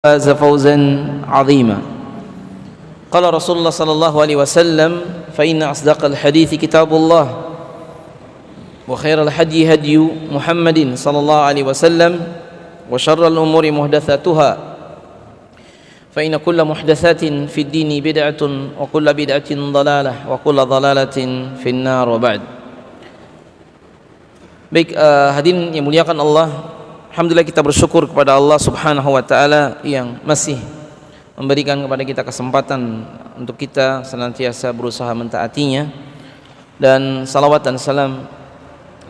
فاز فوزا عظيما. قال رسول الله صلى الله عليه وسلم فإن أصدق الحديث كتاب الله وخير الهدي هدي محمد صلى الله عليه وسلم وشر الأمور محدثاتها فإن كل محدثات في الدين بدعة وكل بدعة ضلالة وكل ضلالة في النار وبعد. Baik, hadirin yang muliakan Allah, alhamdulillah kita bersyukur kepada Allah Subhanahu wa taala yang masih memberikan kepada kita kesempatan untuk kita senantiasa berusaha mentaatinya, dan salawat dan salam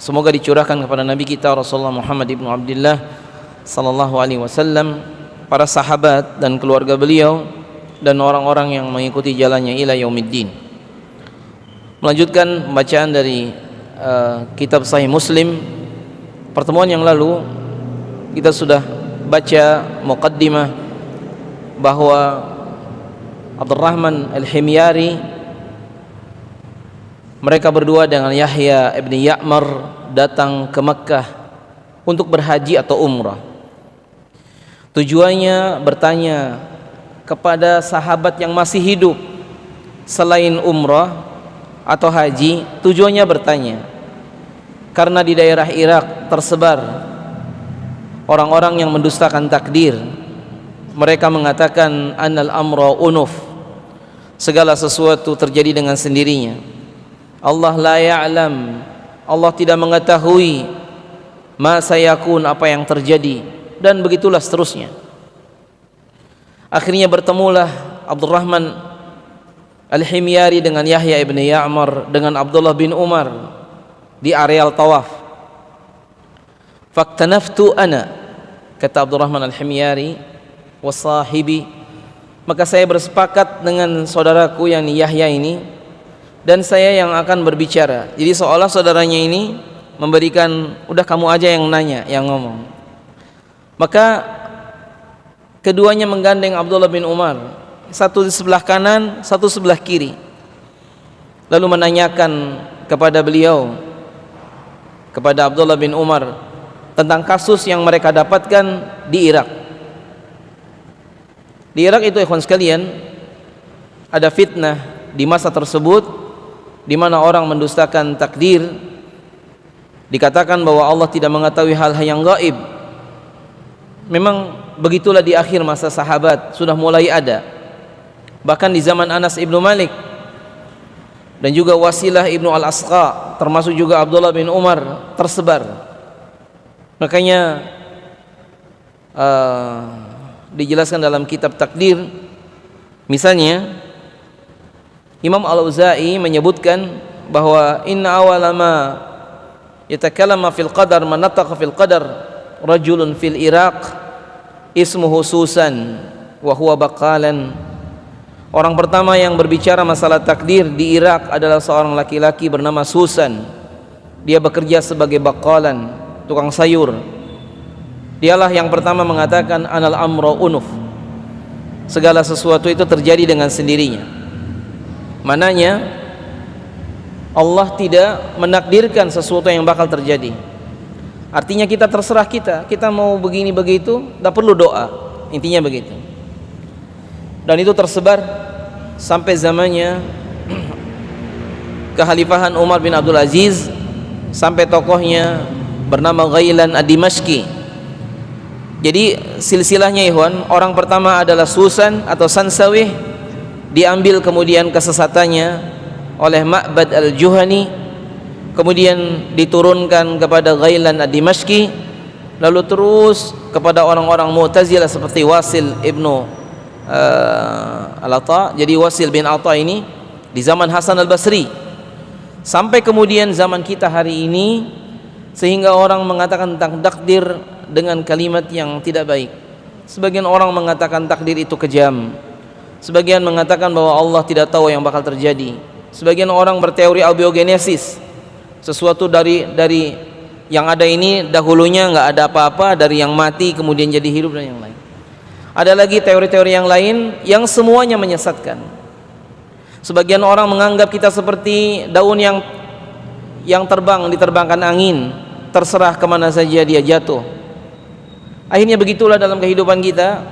semoga dicurahkan kepada Nabi kita Rasulullah Muhammad ibnu Abdullah sallallahu alaihi wasallam, para sahabat dan keluarga beliau dan orang-orang yang mengikuti jalannya ila yaumiddin. Melanjutkan bacaan dari kitab Sahih Muslim. Pertemuan yang lalu kita sudah baca muqaddimah bahwa Abdurrahman Al-Himyari, mereka berdua dengan Yahya ibn Ya'mar datang ke Mekkah untuk berhaji atau umrah. Tujuannya bertanya kepada sahabat yang masih hidup, selain umrah atau haji, tujuannya bertanya karena di daerah Irak tersebar orang-orang yang mendustakan takdir. Mereka mengatakan annal amra unuf, segala sesuatu terjadi dengan sendirinya. Allah la ya'lam, Allah tidak mengetahui ma sayakun, apa yang terjadi, dan begitulah seterusnya. Akhirnya bertemulah Abdurrahman Al-Himyari dengan Yahya ibn Ya'mar dengan Abdullah bin Umar di areal tawaf. Faktanaftu ana, kata Abdurrahman Al-Himyari, wasahibi, maka saya bersepakat dengan saudaraku yang Yahya ini, dan saya yang akan berbicara. Jadi seolah saudaranya ini memberikan, udah kamu aja yang nanya, yang ngomong. Maka keduanya menggandeng Abdullah bin Umar, satu di sebelah kanan, satu sebelah kiri, lalu menanyakan kepada beliau, kepada Abdullah bin Umar, tentang kasus yang mereka dapatkan di Irak. Di Irak itu, ikhwan sekalian, ada fitnah di masa tersebut di mana orang mendustakan takdir. Dikatakan bahwa Allah tidak mengetahui hal-hal yang gaib. Memang begitulah di akhir masa sahabat, sudah mulai ada. Bahkan di zaman Anas ibnu Malik dan juga Wasilah ibnu Al-Asqa, termasuk juga Abdullah bin Umar, tersebar. Makanya dijelaskan dalam kitab takdir, misalnya Imam Al-Auza'i menyebutkan bahwa inna awala ma yatakallama fil qadar man nataqa fil qadar rajulun fil Iraq ismuhu Susan wa huwa baqalan. Orang pertama yang berbicara masalah takdir di Irak adalah seorang laki-laki bernama Susan. Dia bekerja sebagai baqalan, tukang sayur. Dialah yang pertama mengatakan anal amra unuf, segala sesuatu itu terjadi dengan sendirinya. Mananya Allah tidak menakdirkan sesuatu yang bakal terjadi. Artinya kita terserah, kita mau begini begitu, tidak perlu doa. Intinya begitu. Dan itu tersebar sampai zamannya kekhalifahan Umar bin Abdul Aziz, sampai tokohnya bernama Ghailan ad-Dimashqi. Jadi silsilahnya, ikhwan, orang pertama adalah Susan atau Sansawih, diambil kemudian kesesatannya oleh Ma'bad al-Juhani, kemudian diturunkan kepada Ghailan ad-Dimashqi, lalu terus kepada orang-orang Mu'tazilah seperti Wasil ibnu Al-Ata. Jadi Wasil bin Ata ini di zaman Hasan al-Basri, sampai kemudian zaman kita hari ini, sehingga orang mengatakan tentang takdir dengan kalimat yang tidak baik. Sebagian orang mengatakan takdir itu kejam, sebagian mengatakan bahwa Allah tidak tahu yang bakal terjadi. Sebagian orang berteori abiogenesis, sesuatu dari yang ada ini dahulunya nggak ada apa-apa, dari yang mati kemudian jadi hidup dan yang lain. Ada lagi teori-teori yang lain yang semuanya menyesatkan. Sebagian orang menganggap kita seperti daun yang terbang, diterbangkan angin, terserah kemana saja dia jatuh. Akhirnya begitulah dalam kehidupan kita.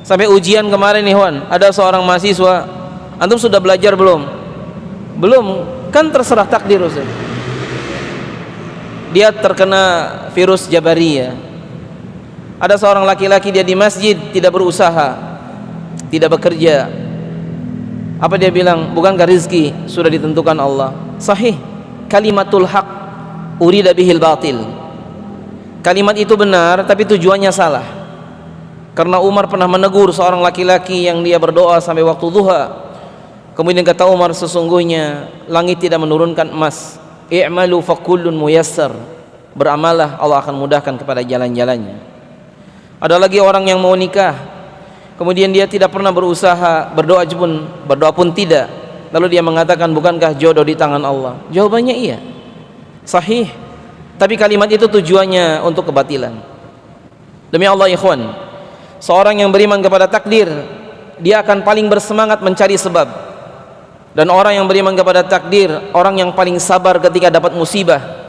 Sampai ujian kemarin nih Wan, ada seorang mahasiswa, antum sudah belajar belum? Belum, kan terserah takdir Ustaz. Dia terkena virus Jabariyah. Ada seorang laki-laki, dia di masjid tidak berusaha, tidak bekerja. Apa dia bilang? Bukankah rizki sudah ditentukan Allah? Sahih, kalimatul haq urida bihil batil. Kalimat itu benar, tapi tujuannya salah. Karena Umar pernah menegur seorang laki-laki yang dia berdoa sampai waktu duha. Kemudian kata Umar, sesungguhnya langit tidak menurunkan emas. I'malu fakullun muyassar. Beramallah, Allah akan mudahkan kepada jalan-jalannya. Ada lagi orang yang mau nikah, kemudian dia tidak pernah berusaha, berdoa pun tidak. Lalu dia mengatakan, bukankah jodoh di tangan Allah? Jawabannya iya, sahih. Tapi kalimat itu tujuannya untuk kebatilan. Demi Allah ikhwan, seorang yang beriman kepada takdir, dia akan paling bersemangat mencari sebab. Dan orang yang beriman kepada takdir, orang yang paling sabar ketika dapat musibah.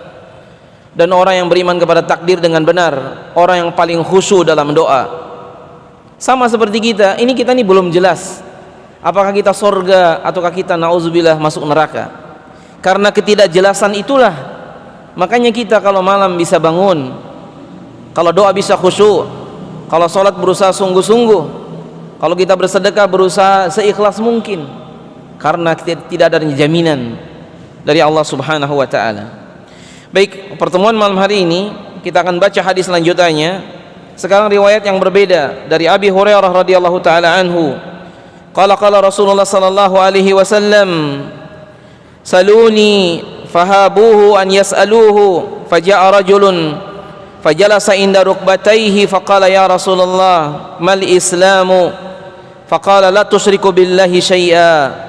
Dan orang yang beriman kepada takdir dengan benar, orang yang paling khusyuk dalam doa. Sama seperti kita, ini belum jelas apakah kita surga ataukah kita na'udzubillah masuk neraka. Karena ketidakjelasan itulah, makanya kita kalau malam bisa bangun, kalau doa bisa khusyuk, kalau sholat berusaha sungguh-sungguh, kalau kita bersedekah berusaha seikhlas mungkin. Karena tidak ada jaminan dari Allah Subhanahu wa taala. Baik, pertemuan malam hari ini kita akan baca hadis lanjutannya. Sekarang riwayat yang berbeda dari Abi Hurairah radhiyallahu taala anhu. Qala Rasulullah sallallahu alaihi wasallam, "Saluni fahabuhu an yas'aluhu, faja'a rajulun fajalasa inda rukbatayhi faqala ya Rasulullah, mal islamu?" Faqala la tusyriku billahi syai'a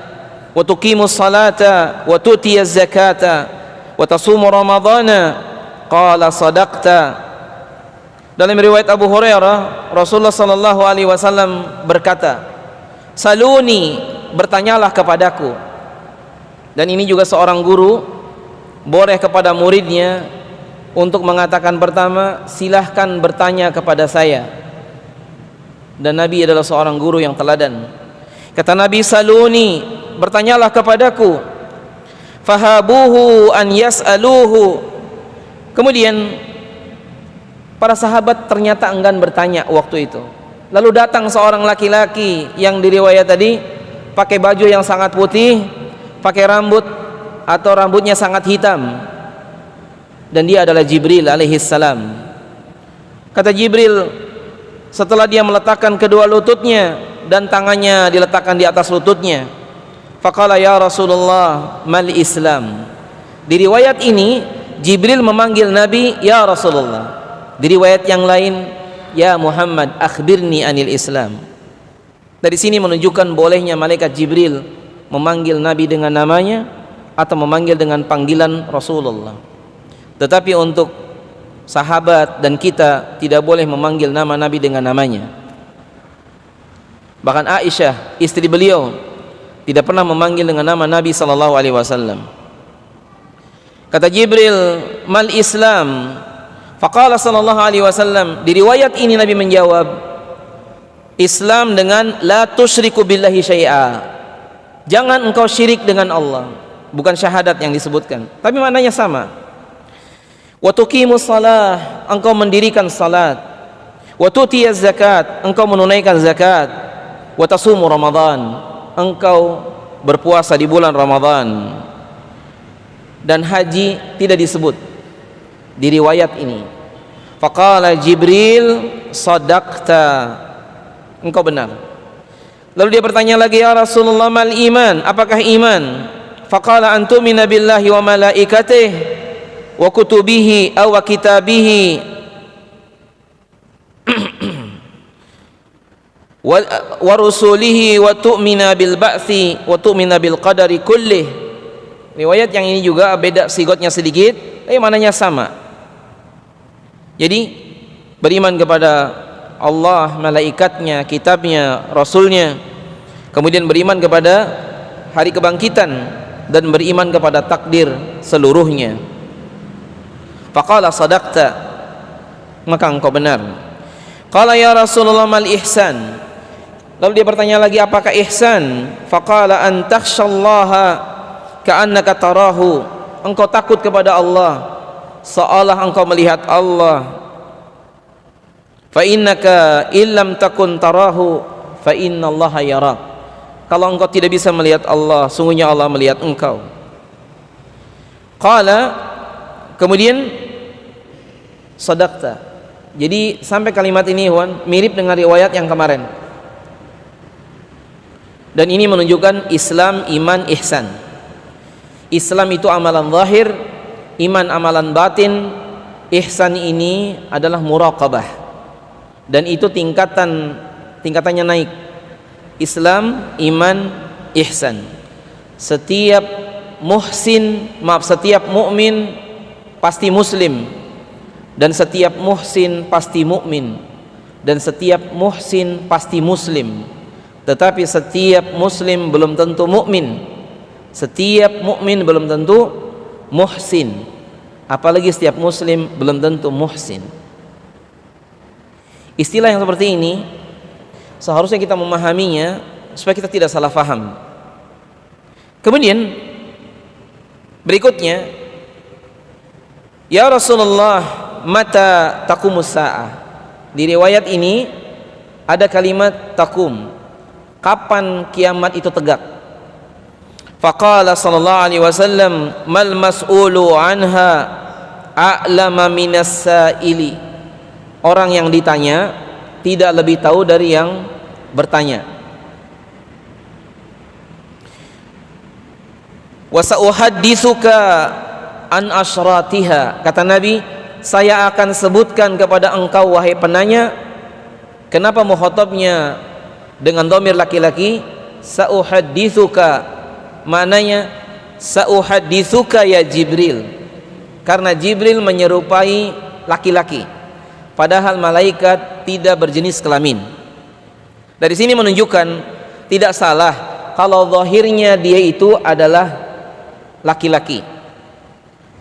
wa tuqimus salata wa tu'tiyaz zakata wa tasumu ramadhana. Qala sadaqta. Dalam riwayat Abu Hurairah, Rasulullah sallallahu alaihi wasallam berkata, "Saluni, bertanyalah kepadaku." Dan ini juga seorang guru boleh kepada muridnya untuk mengatakan pertama, silahkan bertanya kepada saya. Dan Nabi adalah seorang guru yang teladan. Kata Nabi, "Saluni, bertanyalah kepadaku." Fahabuhu an yas'aluhu. Kemudian para sahabat ternyata enggan bertanya waktu itu. Lalu datang seorang laki-laki yang diriwayat tadi pakai baju yang sangat putih, pakai rambut atau rambutnya sangat hitam, dan dia adalah Jibril alaihi salam. Kata Jibril, setelah dia meletakkan kedua lututnya dan tangannya diletakkan di atas lututnya, faqala ya Rasulullah, mal Islam. Di riwayat ini Jibril memanggil Nabi ya Rasulullah. Di riwayat yang lain, ya Muhammad, akhbirni anil Islam. Dari sini menunjukkan bolehnya malaikat Jibril memanggil Nabi dengan namanya atau memanggil dengan panggilan Rasulullah. Tetapi untuk sahabat dan kita tidak boleh memanggil nama Nabi dengan namanya. Bahkan Aisyah, istri beliau, tidak pernah memanggil dengan nama Nabi sallallahu alaihi wasallam. Kata Jibril, mal Islam? Faqala sallallahu alaihi wasallam. Di riwayat ini Nabi menjawab, Islam dengan la tusyriku billahi syai'a. Jangan engkau syirik dengan Allah. Bukan syahadat yang disebutkan, tapi maknanya sama. Wa tuqimus shalah, engkau mendirikan salat. Wa tu'tiyaz zakat, engkau menunaikan zakat. Wa tasumu Ramadan, engkau berpuasa di bulan Ramadan. Dan haji tidak disebut di riwayat ini. Faqala Jibril, sadaqta, engkau benar. Lalu dia bertanya lagi, ya Rasulullah, mal iman? Apakah iman? Faqala antumina billahi wa malaikatihi wa kutubihi aw wa kitabihi wa rusulihi wa tu'mina bil ba'thi wa tu'mina bil qadari kullih. Riwayat yang ini juga beda sigotnya sedikit, tapi maknanya sama. Jadi beriman kepada Allah, malaikatnya, kitabnya, rasulnya, kemudian beriman kepada hari kebangkitan dan beriman kepada takdir seluruhnya. Faqala sadaqta, maka engkau benar. Qala ya Rasulullah, mal ihsan? Lalu dia bertanya lagi, apakah ihsan? Faqala an takhshallaha ka'annaka tarahu. Engkau takut kepada Allah seolah engkau melihat Allah. Fa innaka illam takun tarahu fa innallaha yarak. Kalau engkau tidak bisa melihat Allah, sungguhnya Allah melihat engkau. Qala, kemudian sadaqta. Jadi sampai kalimat ini mirip dengan riwayat yang kemarin. Dan ini menunjukkan Islam, iman, ihsan. Islam itu amalan zahir, iman amalan batin, ihsan ini adalah muraqabah. Dan itu tingkatannya naik. Islam, iman, ihsan. Setiap mukmin pasti muslim, dan setiap muhsin pasti mukmin, dan setiap muhsin pasti muslim. Tetapi setiap muslim belum tentu mukmin, setiap mukmin belum tentu muhsin, apalagi setiap muslim belum tentu muhsin. Istilah yang seperti ini seharusnya kita memahaminya supaya kita tidak salah faham. Kemudian berikutnya, ya Rasulullah, mata taqumus sa'ah. Di riwayat ini ada kalimat takum, kapan kiamat itu tegak. Faqala sallallahu alaihi wasallam, mal mas'ulu anha a'lama minas sa'ili. Orang yang ditanya tidak lebih tahu dari yang bertanya. Wa sa'uhadditsuka an asyratiha. Kata Nabi, saya akan sebutkan kepada engkau wahai penanya. Kenapa mukhatabnya dengan dhamir laki-laki? Sa'uhadditsuka, maknanya sa'uhadditsuka ya Jibril, karena Jibril menyerupai laki-laki, padahal malaikat tidak berjenis kelamin. Dari sini menunjukkan tidak salah kalau zahirnya dia itu adalah laki-laki.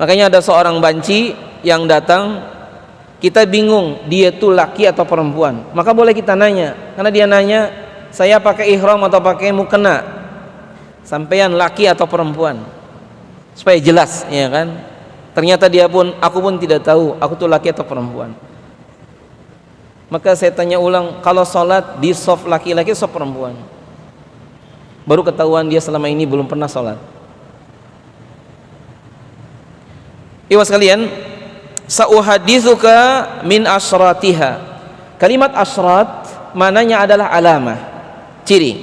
Makanya ada seorang banci yang datang, kita bingung dia itu laki atau perempuan, maka boleh kita nanya. Karena dia nanya, saya pakai ihram atau pakai mukena, sampean laki atau perempuan, supaya jelas, ya kan? Ternyata aku pun tidak tahu aku tuh laki atau perempuan. Maka saya tanya ulang, kalau sholat di shaf laki-laki, shaf perempuan, baru ketahuan dia selama ini belum pernah sholat. Iwas kalian, sa'uhaditsuka min asyratiha. Kalimat asyrat maknanya adalah alamah, ciri.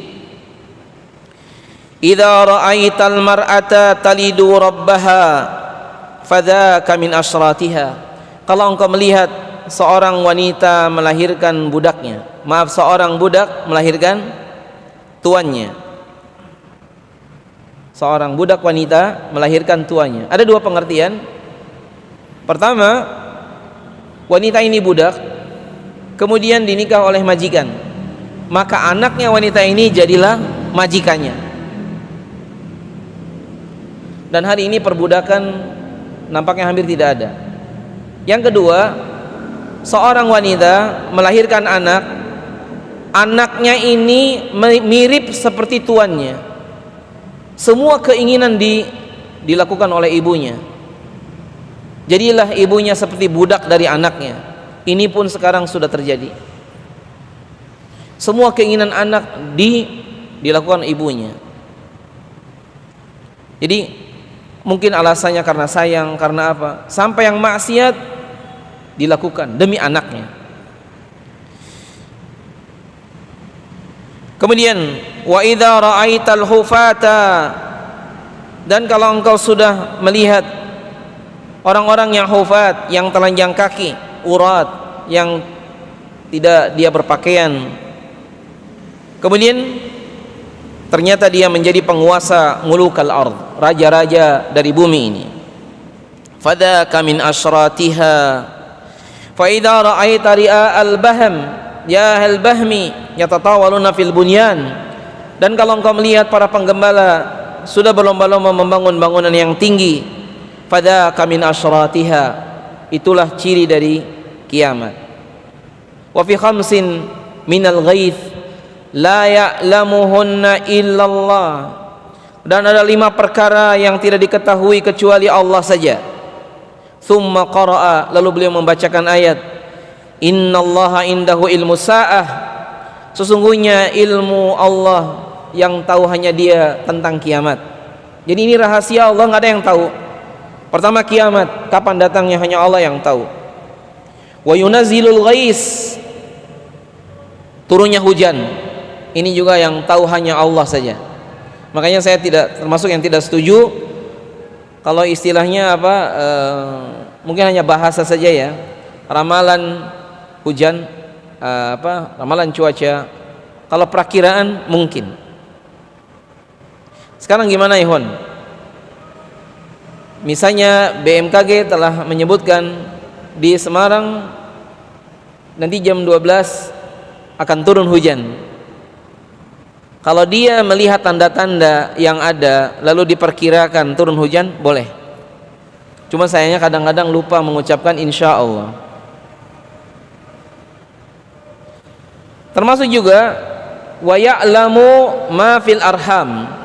Idza ra'aital mar'ata talidu rabbaha fadzaka min asyratiha. Kalau engkau melihat seorang wanita melahirkan budaknya, seorang budak melahirkan tuannya. Seorang budak wanita melahirkan tuannya. Ada dua pengertian. Pertama, wanita ini budak, kemudian dinikah oleh majikan, maka anaknya wanita ini jadilah majikannya. Dan hari ini perbudakan nampaknya hampir tidak ada. Yang kedua, seorang wanita melahirkan anak, anaknya ini mirip seperti tuannya. Semua keinginan dilakukan oleh ibunya. Jadilah ibunya seperti budak dari anaknya. Ini pun sekarang sudah terjadi. Semua keinginan anak dilakukan ibunya. Jadi mungkin alasannya karena sayang, karena apa? Sampai yang maksiat dilakukan demi anaknya. Kemudian wa idza ra'aital hufata, dan kalau engkau sudah melihat orang-orang yang hufat, yang telanjang kaki, urat, yang tidak dia berpakaian, kemudian ternyata dia menjadi penguasa mulukal ard, raja-raja dari bumi ini, fadzaka min asyratiha. Fa idza ra'aita ri'al bahm ya hal bahmi yatatawaluna fil bunyan, dan kalau engkau melihat para penggembala sudah berlomba-lomba membangun bangunan yang tinggi, fadzaka min asyratiha, itulah ciri dari kiamat. Wa fi khamsin minal ghaith, la ya'lamuhunna illallah, dan ada 5 perkara yang tidak diketahui kecuali Allah saja. Tsumma qara'a, lalu beliau membacakan ayat, innallaha indahu ilmu sa'ah, sesungguhnya ilmu Allah yang tahu hanya Dia tentang kiamat. Jadi ini rahasia Allah, nggak ada yang tahu. Pertama, kiamat kapan datangnya hanya Allah yang tahu. Wa yunazzilul ghais, turunnya hujan, ini juga yang tahu hanya Allah saja. Makanya saya tidak termasuk yang tidak setuju kalau istilahnya mungkin hanya bahasa saja ya, ramalan hujan, ramalan cuaca. Kalau perakiraan mungkin. Sekarang gimana ikhwan? Misalnya BMKG telah menyebutkan di Semarang nanti jam 12 akan turun hujan. Kalau dia melihat tanda-tanda yang ada lalu diperkirakan turun hujan, boleh. Cuma sayangnya kadang-kadang lupa mengucapkan insya Allah. Termasuk juga wa ya'lamu ma fil arham.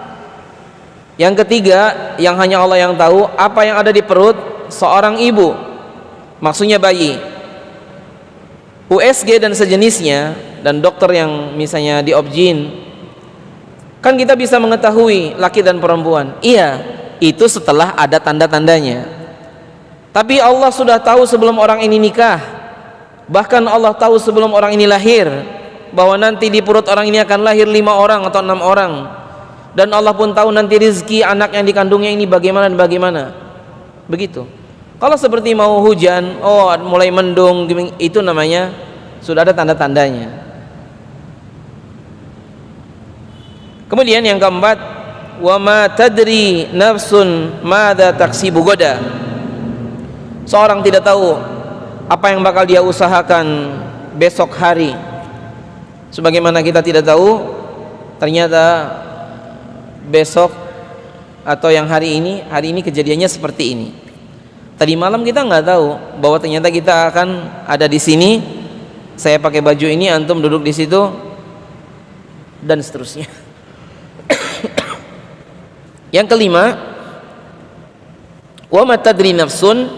Yang ketiga, yang hanya Allah yang tahu, apa yang ada di perut seorang ibu, maksudnya bayi. USG dan sejenisnya, dan dokter yang misalnya di obgyn, kan kita bisa mengetahui laki dan perempuan. Iya, itu setelah ada tanda-tandanya. Tapi Allah sudah tahu sebelum orang ini nikah. Bahkan Allah tahu sebelum orang ini lahir bahwa nanti di perut orang ini akan lahir 5 orang atau 6 orang. Dan Allah pun tahu nanti rezeki anak yang dikandungnya ini bagaimana dan bagaimana. Begitu. Kalau seperti mau hujan, mulai mendung, itu namanya sudah ada tanda-tandanya. Kemudian yang keempat, wa ma tadri nafsun madza taksibu gada. Seorang tidak tahu apa yang bakal dia usahakan besok hari. Sebagaimana kita tidak tahu ternyata besok atau yang hari ini kejadiannya seperti ini. Tadi malam kita nggak tahu bahwa ternyata kita akan ada di sini. Saya pakai baju ini, antum duduk di situ, dan seterusnya. Yang kelima, wa ma tadri nafsun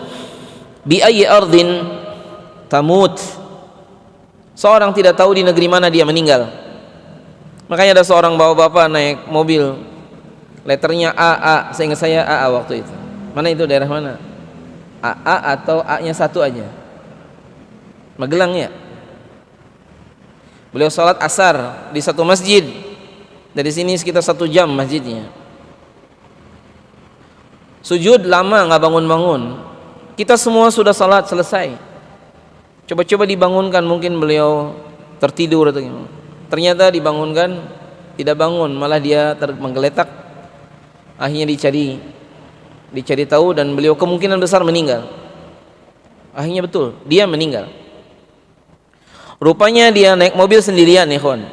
bi ayyi ardin tamut. Seorang tidak tahu di negeri mana dia meninggal. Makanya ada seorang bapak-bapak naik mobil, letternya AA, seingat saya AA waktu itu. Mana itu, daerah mana? AA atau A-nya satu aja? Magelang ya. Beliau sholat asar di satu masjid. Dari sini sekitar 1 jam masjidnya. Sujud lama nggak bangun-bangun. Kita semua sudah sholat selesai. Coba-coba dibangunkan, mungkin beliau tertidur atau gimana. Ternyata dibangunkan, tidak bangun, malah dia menggeletak. Akhirnya dicari tahu, dan beliau kemungkinan besar meninggal. Akhirnya betul, dia meninggal. Rupanya dia naik mobil sendirian, ikhwan.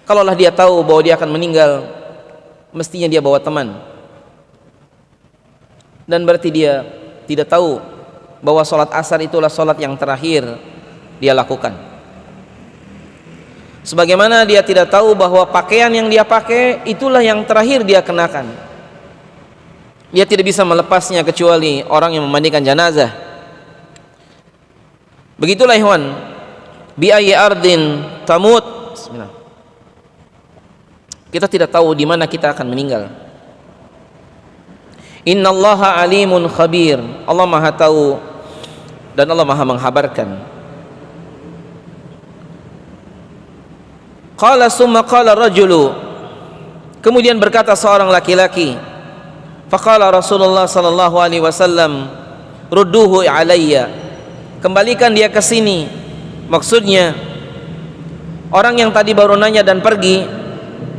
Kalaulah dia tahu bahwa dia akan meninggal, mestinya dia bawa teman. Dan berarti dia tidak tahu bahwa sholat asar itulah sholat yang terakhir dia lakukan. Sebagaimana dia tidak tahu bahwa pakaian yang dia pakai itulah yang terakhir dia kenakan. Dia tidak bisa melepasnya kecuali orang yang memandikan jenazah. Begitulah ikhwan, bi ayyi ardin tamut. Bismillah. Kita tidak tahu di mana kita akan meninggal. Innallaha alimun khabir. Allah Maha tahu dan Allah Maha menghabarkan. Qala summa qala rajulu. Kemudian berkata seorang laki-laki. Faqala Rasulullah sallallahu alaihi wasallam, rudduhu alayya. Kembalikan dia ke sini. Maksudnya orang yang tadi baru nanya dan pergi,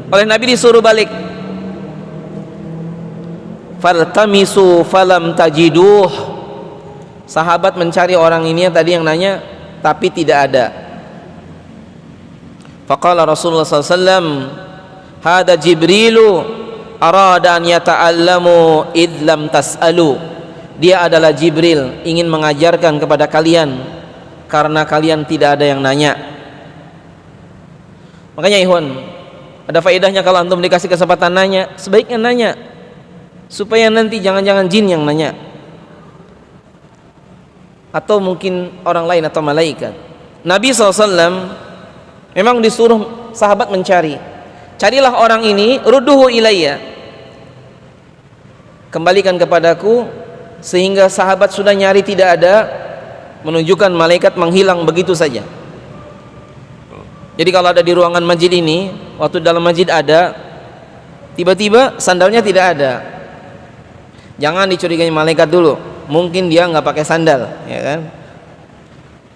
oleh Nabi disuruh balik. Faltamisu falam tajiduh. Sahabat mencari orang ini yang tadi yang nanya, tapi tidak ada. Faqala Rasulullah SAW, hada Jibrilu arada an yata'allamu id lam tas'alu. Dia adalah Jibril, ingin mengajarkan kepada kalian karena kalian tidak ada yang nanya. Makanya ikhwan, ada faedahnya kalau antum dikasih kesempatan nanya, sebaiknya nanya, supaya nanti jangan-jangan jin yang nanya, atau mungkin orang lain atau malaikat. Nabi SAW memang disuruh sahabat mencari, carilah orang ini, rudduhu ilayya, kembalikan kepadaku. Sehingga sahabat sudah nyari tidak ada, menunjukkan malaikat menghilang begitu saja. Jadi kalau ada di ruangan masjid ini, waktu dalam masjid ada, tiba-tiba sandalnya tidak ada, jangan dicurigai malaikat dulu, mungkin dia nggak pakai sandal, ya kan?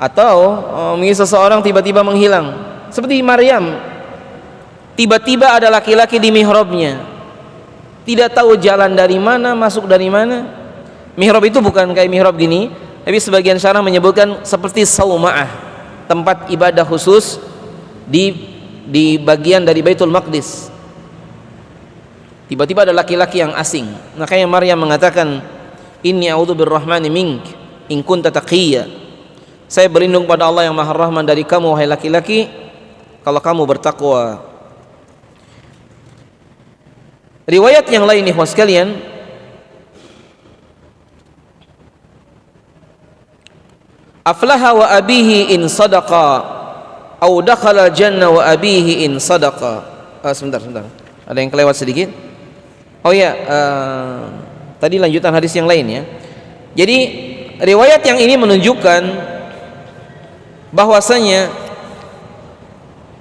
Atau seseorang tiba-tiba menghilang, seperti Maryam, tiba-tiba ada laki-laki di mihrabnya, tidak tahu jalan dari mana, masuk dari mana. Mihrab itu bukan kayak mihrab gini, tapi sebagian syarah menyebutkan seperti sauma'ah, tempat ibadah khusus di bagian dari Baitul Maqdis. Tiba-tiba ada laki-laki yang asing. Makanya Maryam mengatakan, inni a'udzu birrahmani mink in kunta taqiyya. Saya berlindung pada Allah yang Maha Rahman dari kamu wahai laki-laki, kalau kamu bertakwa. Riwayat yang lain nih sekalian, aflaha wa abihi in sadaqa au dakhala jannah wa abihi in sadaqa. Sebentar, ada yang kelewat sedikit. Oh ya, tadi lanjutan hadis yang lain ya. Jadi riwayat yang ini menunjukkan bahwasanya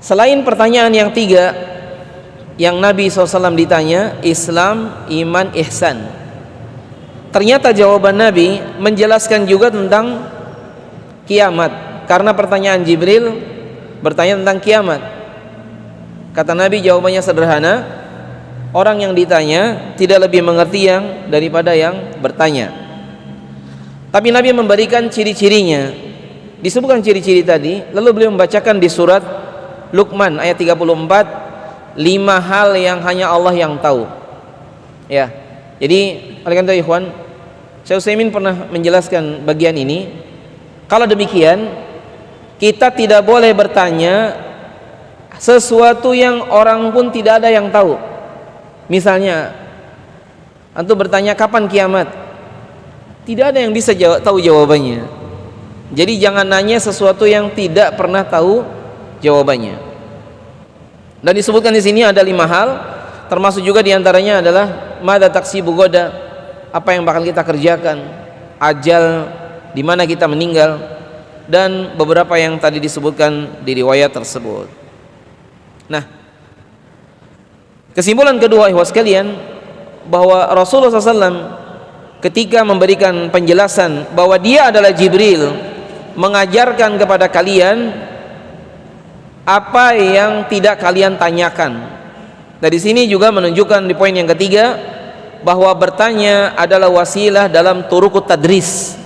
selain pertanyaan yang tiga yang Nabi SAW ditanya, Islam, iman, ihsan, ternyata jawaban Nabi menjelaskan juga tentang kiamat. Karena pertanyaan Jibril bertanya tentang kiamat, kata Nabi jawabannya sederhana, orang yang ditanya tidak lebih mengerti yang daripada yang bertanya. Tapi Nabi memberikan ciri-cirinya, disebutkan ciri-ciri tadi, lalu beliau membacakan di surat Luqman ayat 34, 5 hal yang hanya Allah yang tahu. Ya, jadi oleh karena itu ikhwan, Syekh Utsaimin pernah menjelaskan bagian ini. Kalau demikian, kita tidak boleh bertanya sesuatu yang orang pun tidak ada yang tahu. Misalnya, antum bertanya kapan kiamat, tidak ada yang bisa tahu jawabannya. Jadi jangan nanya sesuatu yang tidak pernah tahu jawabannya. Dan disebutkan di sini ada 5 hal, termasuk juga diantaranya adalah madza taksibu goda, apa yang bakal kita kerjakan, ajal, di mana kita meninggal, dan beberapa yang tadi disebutkan di riwayat tersebut. Nah, kesimpulan kedua ikhwas sekalian, bahwa Rasulullah SAW ketika memberikan penjelasan bahwa dia adalah Jibril mengajarkan kepada kalian apa yang tidak kalian tanyakan. Dari sini juga menunjukkan di poin yang ketiga bahwa bertanya adalah wasilah dalam turukut tadris.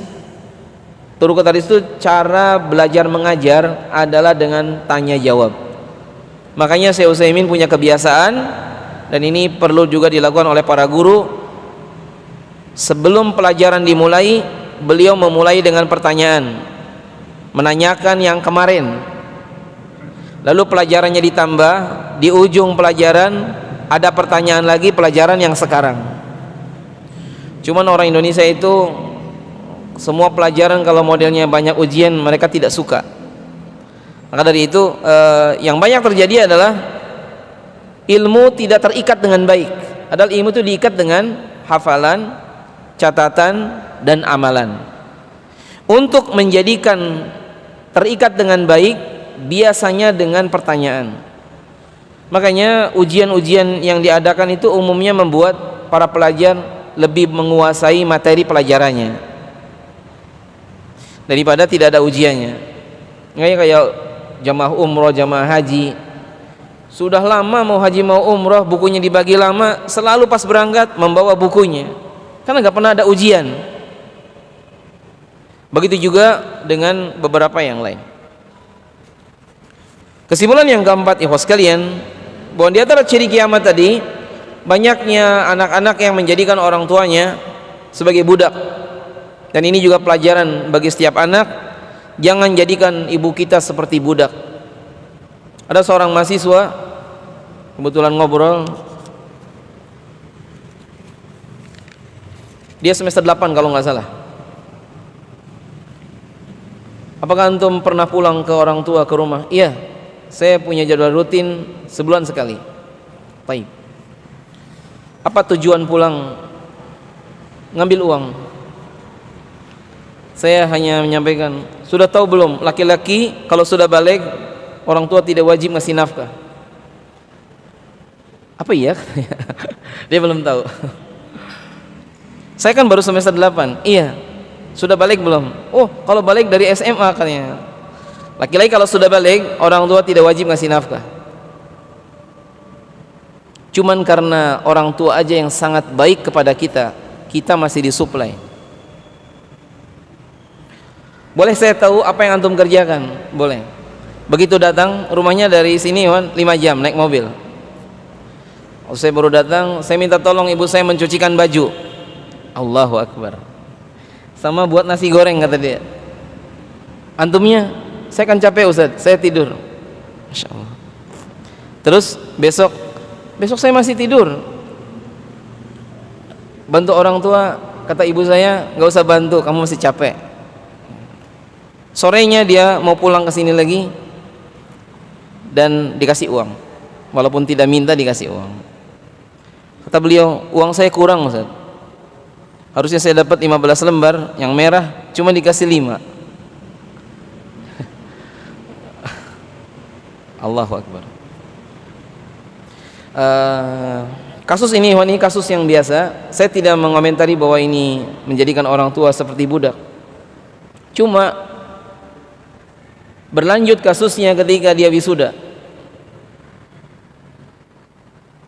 Turukut tadris itu cara belajar mengajar adalah dengan tanya jawab. Makanya Syekh Utsaimin punya kebiasaan, dan ini perlu juga dilakukan oleh para guru. Sebelum pelajaran dimulai, beliau memulai dengan pertanyaan, menanyakan yang kemarin, lalu pelajarannya ditambah, di ujung pelajaran ada pertanyaan lagi, pelajaran yang sekarang. Cuman orang Indonesia itu semua pelajaran kalau modelnya banyak ujian mereka tidak suka. Maka dari itu yang banyak terjadi adalah ilmu tidak terikat dengan baik. Adalah ilmu itu diikat dengan hafalan, catatan, dan amalan. Untuk menjadikan terikat dengan baik biasanya dengan pertanyaan. Makanya ujian-ujian yang diadakan itu umumnya membuat para pelajar lebih menguasai materi pelajarannya daripada tidak ada ujiannya. Kayak jamaah umroh, jamaah haji, sudah lama mau haji mau umroh, bukunya dibagi lama, selalu pas berangkat membawa bukunya karena nggak pernah ada ujian. Begitu juga dengan beberapa yang lain. Kesimpulan yang keempat ikhwas sekalian, bahwa di antara ciri kiamat tadi banyaknya anak-anak yang menjadikan orang tuanya sebagai budak. Dan ini juga pelajaran bagi setiap anak, jangan jadikan ibu kita seperti budak. Ada seorang mahasiswa kebetulan ngobrol, dia semester 8 kalau nggak salah. Apakah antum pernah pulang ke orang tua ke rumah? Iya, saya punya jadwal rutin sebulan sekali. Baik. Apa tujuan pulang? Ngambil uang. Saya hanya menyampaikan, sudah tahu belum, laki-laki kalau sudah balik orang tua tidak wajib ngasih nafkah. Apa iya? Dia belum tahu. Saya kan baru semester 8. Iya. Sudah balik belum? Oh, kalau balik dari SMA katanya. Laki-laki kalau sudah balik, orang tua tidak wajib ngasih nafkah. Cuman karena orang tua aja yang sangat baik kepada kita, kita masih disuplai. Boleh saya tahu apa yang antum kerjakan? Boleh. Begitu datang, rumahnya dari sini 5 jam naik mobil. Oh, saya baru datang, saya minta tolong ibu saya mencucikan baju. Allahu Akbar. Sama buat nasi goreng kata dia. Antumnya, saya kan capek Ustaz, saya tidur. Masya Allah. Terus besok saya masih tidur. Bantu orang tua, kata ibu saya, nggak usah bantu, kamu masih capek. Sorenya dia mau pulang ke sini lagi dan dikasih uang, walaupun tidak minta dikasih uang. Kata beliau, uang saya kurang Ustaz. Harusnya saya dapat 15 lembar yang merah, cuma dikasih 5. Allahu Akbar. Kasus ini kasus yang biasa. Saya tidak mengomentari bahwa ini menjadikan orang tua seperti budak. Cuma berlanjut kasusnya ketika dia wisuda.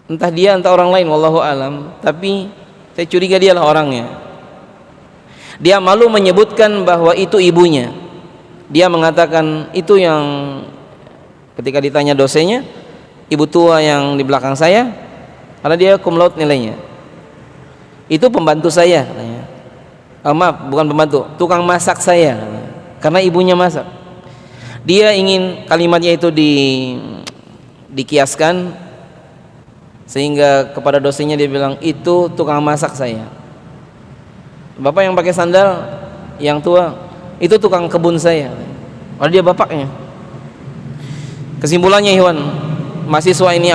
Entah dia entah orang lain, wallahu alam, tapi saya curiga dialah orangnya. Dia malu menyebutkan bahwa itu ibunya. Dia mengatakan itu yang ketika ditanya dosennya, ibu tua yang di belakang saya, karena dia cum laude nilainya. Itu pembantu saya katanya. Maaf, bukan pembantu, tukang masak saya katanya. Karena ibunya masak. Dia ingin kalimatnya itu dikiaskan sehingga kepada dosennya dia bilang, itu tukang masak saya. Bapak yang pakai sandal yang tua, itu tukang kebun saya. Oh, dia bapaknya. Kesimpulannya mahasiswa ini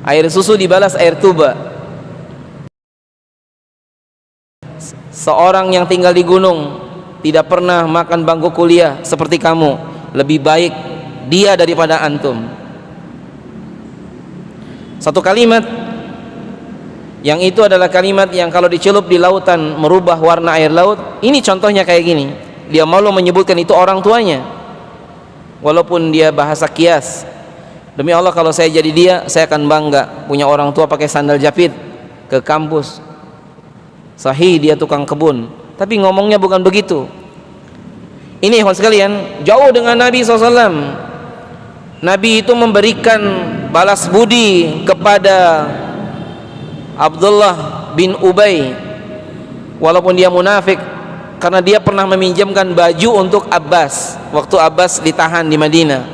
air susu dibalas air tuba. Seorang yang tinggal di gunung, tidak pernah makan bangku kuliah seperti kamu, lebih baik dia daripada antum. Satu kalimat yang itu adalah kalimat yang kalau dicelup di lautan merubah warna air laut. Ini contohnya kayak gini. Dia malu menyebutkan itu orang tuanya, walaupun dia bahasa kias. Demi Allah, kalau saya jadi dia, saya akan bangga punya orang tua pakai sandal jepit ke kampus. Sahih dia tukang kebun, tapi ngomongnya bukan begitu. Ini ikhwan sekalian, jauh dengan Nabi SAW. Nabi itu memberikan balas budi kepada Abdullah bin Ubay, walaupun dia munafik, karena dia pernah meminjamkan baju untuk Abbas waktu Abbas ditahan di Madinah.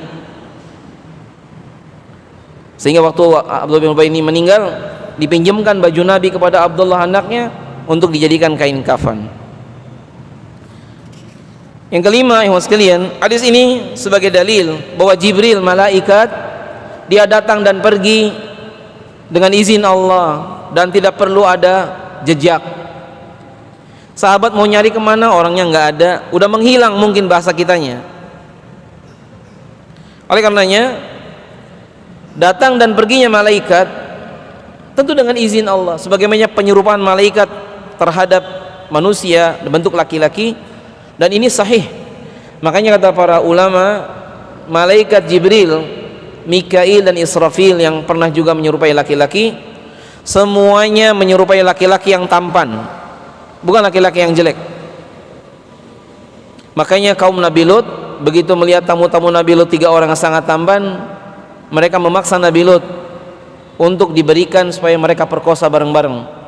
Sehingga waktu Abdullah bin Ubay ini meninggal, dipinjamkan baju Nabi kepada Abdullah anaknya untuk dijadikan kain kafan. Yang kelima, ikhwan sekalian, hadis ini sebagai dalil bahwa Jibril malaikat dia datang dan pergi dengan izin Allah dan tidak perlu ada jejak. Sahabat mau nyari kemana, orangnya nggak ada, udah menghilang mungkin bahasa kitanya. Oleh karenanya, datang dan perginya malaikat tentu dengan izin Allah, sebagaimana penyerupaan malaikat terhadap manusia bentuk laki-laki, dan ini sahih. Makanya kata para ulama, malaikat Jibril, Mikail dan Israfil yang pernah juga menyerupai laki-laki, semuanya menyerupai laki-laki yang tampan, bukan laki-laki yang jelek. Makanya kaum Nabi Lut begitu melihat tamu-tamu Nabi Lut 3 orang yang sangat tampan, mereka memaksa Nabi Lut untuk diberikan supaya mereka perkosa bareng-bareng.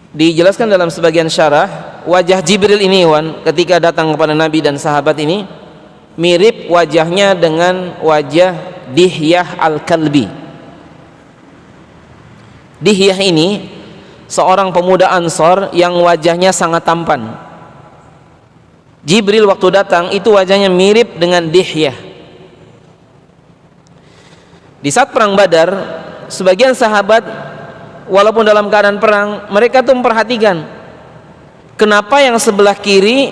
Dijelaskan dalam sebagian syarah, wajah Jibril ini Wan, ketika datang kepada Nabi dan sahabat ini mirip wajahnya dengan wajah Dihyah Al-Kalbi. Dihyah ini seorang pemuda Ansor yang wajahnya sangat tampan. Jibril waktu datang itu wajahnya mirip dengan Dihyah. Di saat perang Badar, sebagian sahabat walaupun dalam keadaan perang, mereka tuh memperhatikan kenapa yang sebelah kiri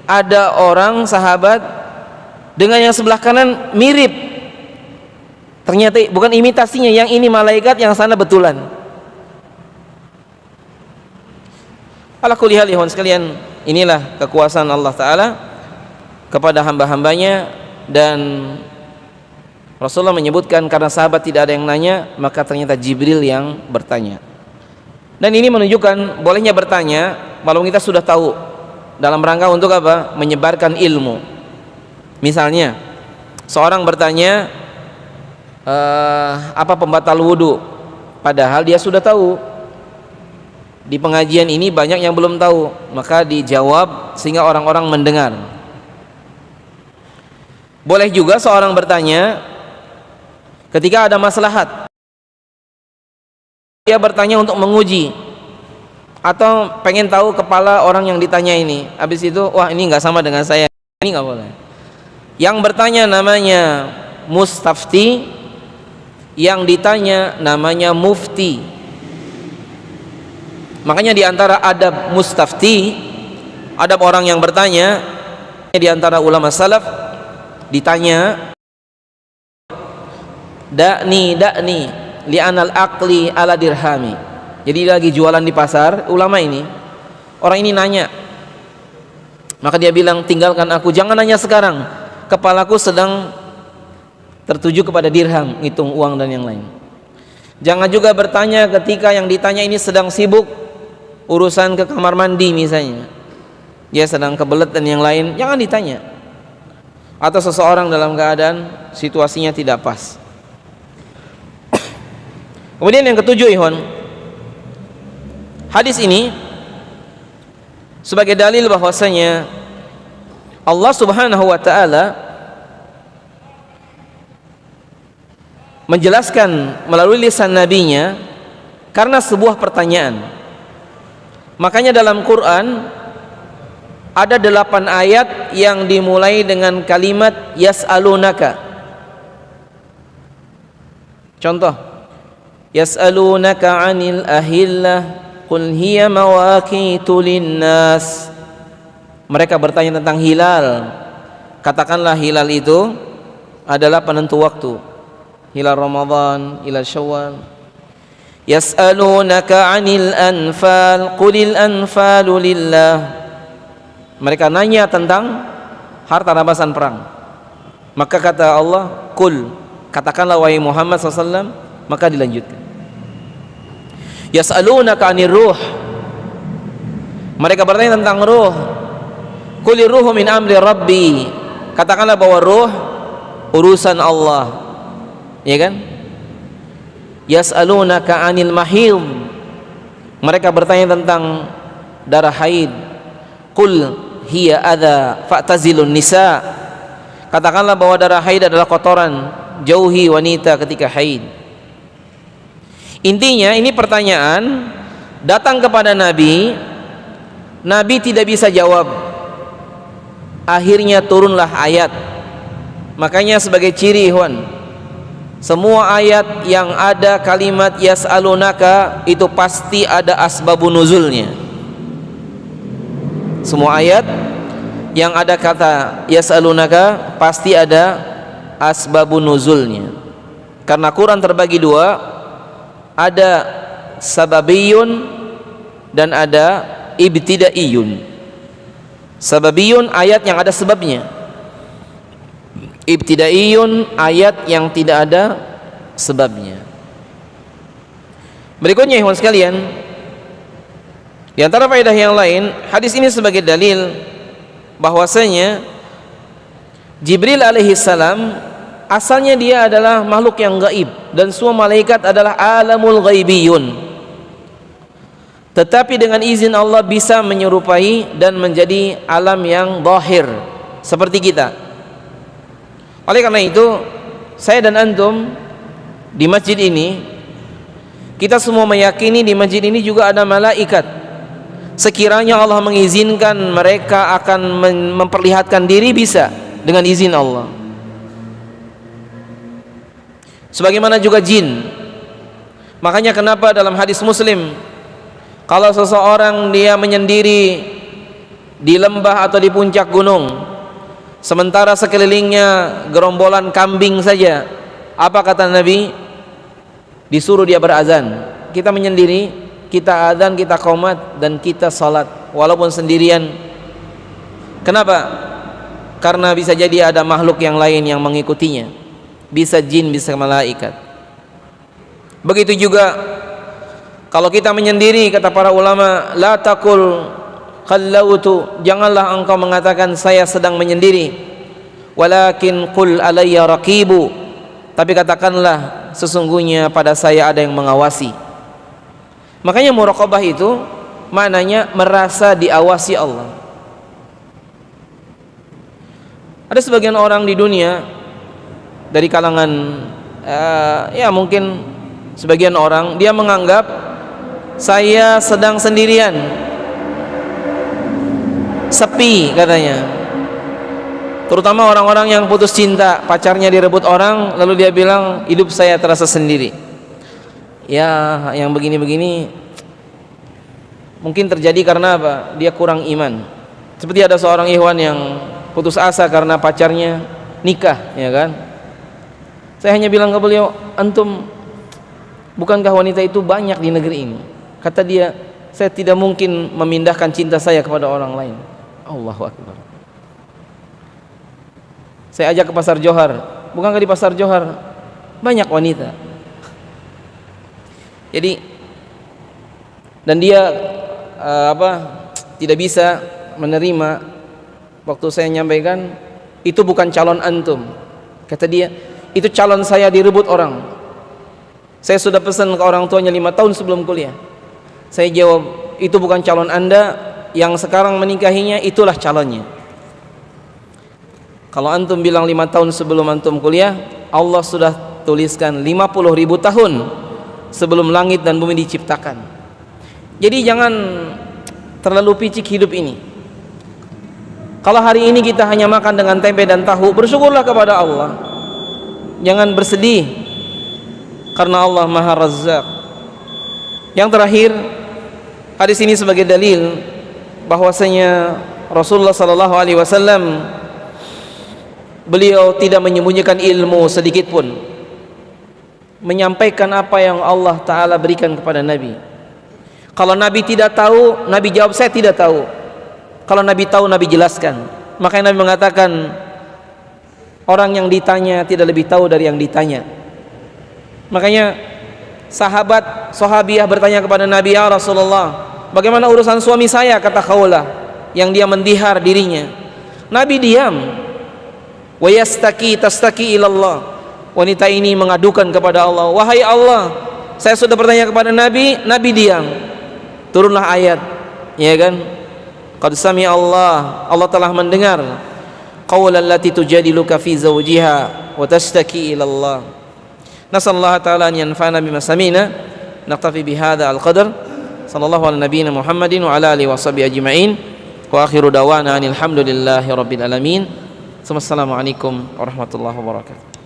ada orang sahabat dengan yang sebelah kanan mirip. Ternyata bukan imitasinya, yang ini malaikat, yang sana betulan. Ala kulli hal ikhwan sekalian, inilah kekuasaan Allah Ta'ala kepada hamba-hambanya. Dan Rasulullah menyebutkan karena sahabat tidak ada yang nanya, maka ternyata Jibril yang bertanya. Dan ini menunjukkan bolehnya bertanya walaupun kita sudah tahu, dalam rangka untuk apa? Menyebarkan ilmu. Misalnya seorang bertanya apa pembatal wudu, padahal dia sudah tahu. Di pengajian ini banyak yang belum tahu, maka dijawab sehingga orang-orang mendengar. Boleh juga seorang bertanya ketika ada maslahat, dia bertanya untuk menguji atau pengen tahu kepala orang yang ditanya ini. Habis itu, wah ini nggak sama dengan saya, ini nggak boleh. Yang bertanya namanya mustafti, yang ditanya namanya mufti. Makanya di antara adab mustafti, adab orang yang bertanya, di antara ulama salaf ditanya, dakni li'anal aqli ala dirhami. Jadi lagi jualan di pasar, ulama ini, orang ini nanya, maka dia bilang, tinggalkan aku, jangan nanya sekarang, kepalaku sedang tertuju kepada dirham, hitung uang dan yang lain. Jangan juga bertanya ketika yang ditanya ini sedang sibuk urusan ke kamar mandi misalnya, dia sedang kebelet dan yang lain, jangan ditanya. Atau seseorang dalam keadaan situasinya tidak pas. Kemudian yang ketujuh ikhwan, hadis ini sebagai dalil bahwasanya Allah Subhanahu wa taala menjelaskan melalui lisan nabinya karena sebuah pertanyaan. Makanya dalam Quran ada 8 ayat yang dimulai dengan kalimat yas'alunaka. Contoh, yas'alunaka 'anil ahillah qul hiya mawaqitu linnas. Mereka bertanya tentang hilal, katakanlah hilal itu adalah penentu waktu, hilal Ramadan, hilal Syawal. Yas'alunaka 'anil anfal qulil anfalu lillah. Mereka nanya tentang harta rampasan perang. Maka kata Allah, qul, katakanlah wahai Muhammad SAW. Maka dilanjutkan, yas'alunaka 'anir ruh. Mereka bertanya tentang ruh. Qulir ruhu min amri rabbi. Katakanlah bahwa ruh urusan Allah, ya kan? Yas'alunaka 'anil mahid. Mereka bertanya tentang darah haid. Qul hiya adza fa'tazilun nisa. Katakanlah bahwa darah haid adalah kotoran, jauhi wanita ketika haid. Intinya ini pertanyaan datang kepada Nabi, Nabi tidak bisa jawab. Akhirnya turunlah ayat. Makanya sebagai ciri ikhwan, semua ayat yang ada kalimat yas'alunaka itu pasti ada asbabun nuzulnya. Semua ayat yang ada kata yas'alunaka pasti ada asbabun nuzulnya. Karena Quran terbagi dua, ada sababiyun dan ada ibtidaiyun. Sababiyun ayat yang ada sebabnya, ibtidaiyun ayat yang tidak ada sebabnya. Berikutnya ikhwan sekalian, di antara faedah yang lain, hadis ini sebagai dalil bahwasanya Jibril alaihi salam asalnya dia adalah makhluk yang gaib dan semua malaikat adalah alamul ghaibiyun. tetapi dengan izin Allah bisa menyerupai dan menjadi alam yang zahir seperti kita. Oleh karena itu, saya dan antum di masjid ini, kita semua meyakini di masjid ini juga ada malaikat. Sekiranya Allah mengizinkan, mereka akan memperlihatkan diri, bisa dengan izin Allah. Sebagaimana juga jin. Makanya kenapa dalam hadis Muslim, kalau seseorang dia menyendiri di lembah atau di puncak gunung, sementara sekelilingnya gerombolan kambing saja, apa kata Nabi? Disuruh dia berazan. Kita menyendiri, kita adzan, kita qomat, dan kita salat walaupun sendirian. Kenapa? Karena bisa jadi ada makhluk yang lain yang mengikutinya. Bisa jin, bisa malaikat. Begitu juga kalau kita menyendiri, kata para ulama, la taqul khallautu, janganlah engkau mengatakan saya sedang menyendiri, walakin qul alayya raqibu, tapi katakanlah sesungguhnya pada saya ada yang mengawasi. Makanya muraqabah itu maknanya merasa diawasi Allah. Ada sebagian orang di dunia dari kalangan ya mungkin sebagian orang, dia menganggap saya sedang sendirian, sepi katanya. Terutama orang-orang yang putus cinta, pacarnya direbut orang, lalu dia bilang hidup saya terasa sendiri. Ya, yang begini-begini mungkin terjadi karena apa? Dia kurang iman. Seperti ada seorang ikhwan yang putus asa karena pacarnya nikah, ya kan? Saya hanya bilang ke beliau, antum, bukankah wanita itu banyak di negeri ini? Kata dia, saya tidak mungkin memindahkan cinta saya kepada orang lain. Allahu Akbar. Saya ajak ke pasar Johar. Bukankah di pasar Johar banyak wanita? Jadi, dan dia tidak bisa menerima waktu saya menyampaikan itu bukan calon antum. Kata dia, itu calon saya direbut orang. Saya sudah pesan ke orang tuanya 5 tahun sebelum kuliah. Saya jawab, itu bukan calon anda, yang sekarang menikahinya itulah calonnya. Kalau antum bilang 5 tahun sebelum antum kuliah, Allah sudah tuliskan 50.000 tahun sebelum langit dan bumi diciptakan. Jadi jangan terlalu picik hidup ini. Kalau hari ini kita hanya makan dengan tempe dan tahu, bersyukurlah kepada Allah. Jangan bersedih, karena Allah Maha Razzaq. Yang terakhir, hadis ini sebagai dalil bahwasanya Rasulullah sallallahu alaihi wasallam, beliau tidak menyembunyikan ilmu sedikit pun, menyampaikan apa yang Allah Ta'ala berikan kepada Nabi. Kalau Nabi tidak tahu, Nabi jawab saya tidak tahu. Kalau Nabi tahu, Nabi jelaskan. Makanya Nabi mengatakan, orang yang ditanya tidak lebih tahu dari yang ditanya. Makanya sahabiah bertanya kepada Nabi, ya Rasulullah, bagaimana urusan suami saya, kata Khawlah, yang dia mendihar dirinya. Nabi diam. Wa yastaki tastaki ilallah, wanita ini mengadukan kepada Allah, wahai Allah, saya sudah bertanya kepada Nabi, Nabi diam. Turunlah ayat, ya kan? Qad sami Allah telah mendengar qaulal lati tujadiluka fi zawjiha wa tashtaki ila Allah. Nasallahu ta'ala an yanfa'ana bima sami'na. Naktafi bihadza al-qadar. Sallallahu ala nabiyyina Muhammadin wa ala alihi washabihi ajma'in. Wa akhiru dawana alhamdulillahi rabbil alamin. Assalamualaikum warahmatullahi wabarakatuh.